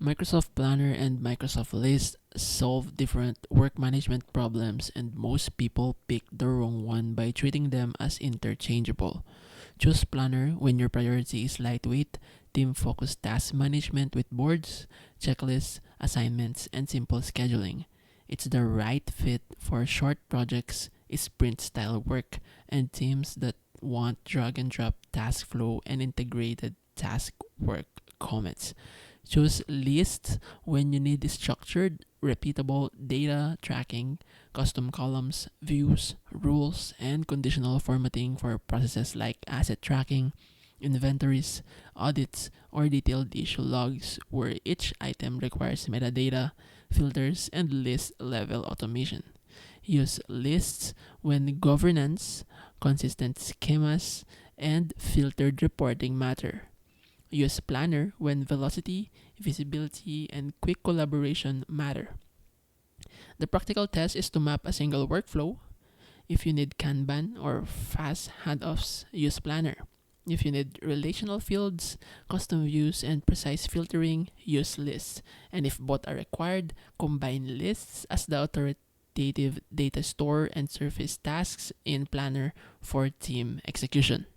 Microsoft Planner and Microsoft List solve different work management problems, and most people pick the wrong one by treating them as interchangeable. Choose Planner when your priority is lightweight, team focused task management with boards, checklists, assignments, and simple scheduling. It's the right fit for short projects, sprint style work, and teams that want drag and drop task flow and integrated task work commits. Choose lists when you need structured, repeatable data tracking, custom columns, views, rules, and conditional formatting for processes like asset tracking, inventories, audits, or detailed issue logs where each item requires metadata, filters, and list level automation. Use lists when governance, consistent schemas, and filtered reporting matter. Use Planner when velocity, visibility, and quick collaboration matter. The practical test is to map a single workflow. If you need Kanban or fast handoffs, use Planner. If you need relational fields, custom views, and precise filtering, use lists. And if both are required, combine lists as the authoritative data store and surface tasks in Planner for team execution.